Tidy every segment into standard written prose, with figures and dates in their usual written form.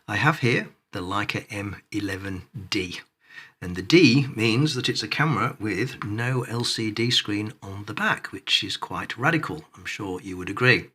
I have here the Leica M11-D, and the D means that it's a camera with no LCD screen on the back, which is quite radical. I'm sure you would agree.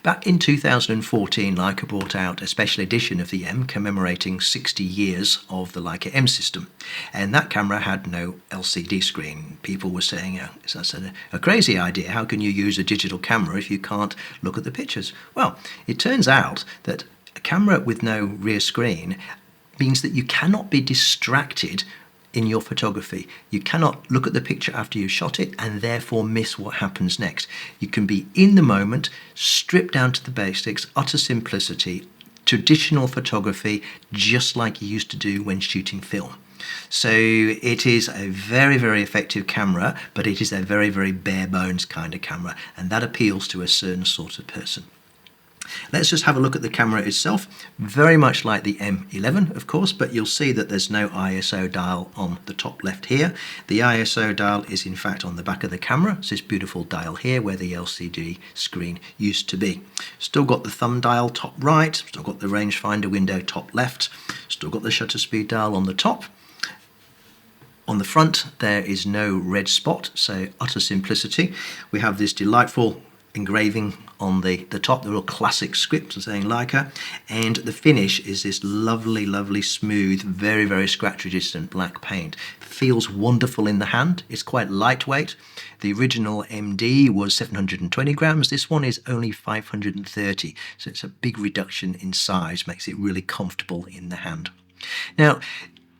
Back in 2014, Leica brought out a special edition of the M commemorating 60 years of the Leica M system, and that camera had no LCD screen. People were saying, that's a crazy idea. How can you use a digital camera if you can't look at the pictures? Well, it turns out that a camera with no rear screen means that you cannot be distracted in your photography. You cannot look at the picture after you've shot it and therefore miss what happens next. You can be in the moment, stripped down to the basics, utter simplicity, traditional photography, just like you used to do when shooting film. So it is a very, very effective camera, but it is a very, very bare bones kind of camera, and that appeals to a certain sort of person. Let's just have a look at the camera itself. Very much like the M11, of course, but you'll see that there's no ISO dial on the top left here. The ISO dial is in fact on the back of the camera. It's this beautiful dial here where the LCD screen used to be. Still got the thumb dial top right, still got the rangefinder window top left, still got the shutter speed dial on the top. On the front there is no red spot, so utter simplicity. We have this delightful engraving on the top, the real classic script saying Leica, and the finish is this lovely, lovely, smooth, very, very scratch resistant black paint. Feels wonderful in the hand. It's quite lightweight. The original MD was 720 grams. This one is only 530, so it's a big reduction in size, makes it really comfortable in the hand. Now,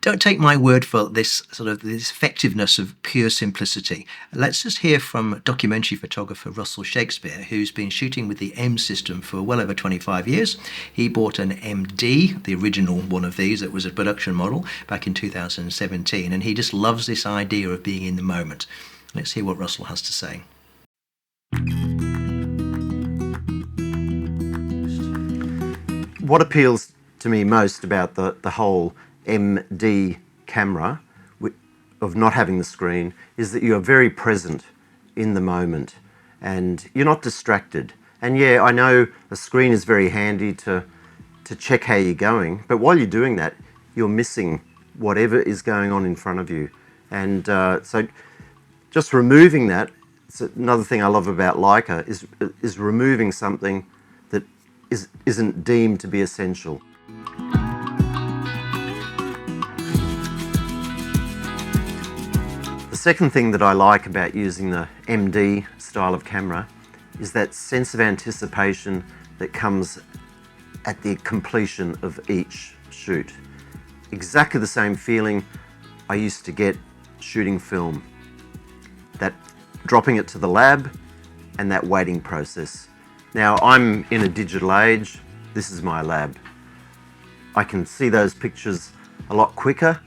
don't take my word for this this effectiveness of pure simplicity. Let's just hear from documentary photographer Russell Shakespeare, who's been shooting with the M system for well over 25 years. He bought an MD, the original one of these that was a production model, back in 2017, and he just loves this idea of being in the moment. Let's hear what Russell has to say. What appeals to me most about the whole MD camera of not having the screen is that you are very present in the moment and you're not distracted. And yeah, I know a screen is very handy to check how you're going, but while you're doing that, you're missing whatever is going on in front of you. And so just removing that, it's another thing I love about Leica, is removing something that isn't deemed to be essential. The second thing that I like about using the MD style of camera is that sense of anticipation that comes at the completion of each shoot. Exactly the same feeling I used to get shooting film. That dropping it to the lab and that waiting process. Now I'm in a digital age, this is my lab. I can see those pictures a lot quicker,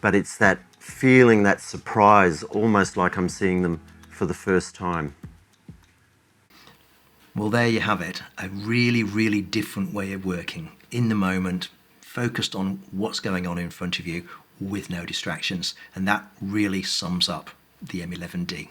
but it's that feeling, that surprise, almost like I'm seeing them for the first time. Well, there you have it. A really, really different way of working. In the moment, focused on what's going on in front of you with no distractions. And that really sums up the M11-D.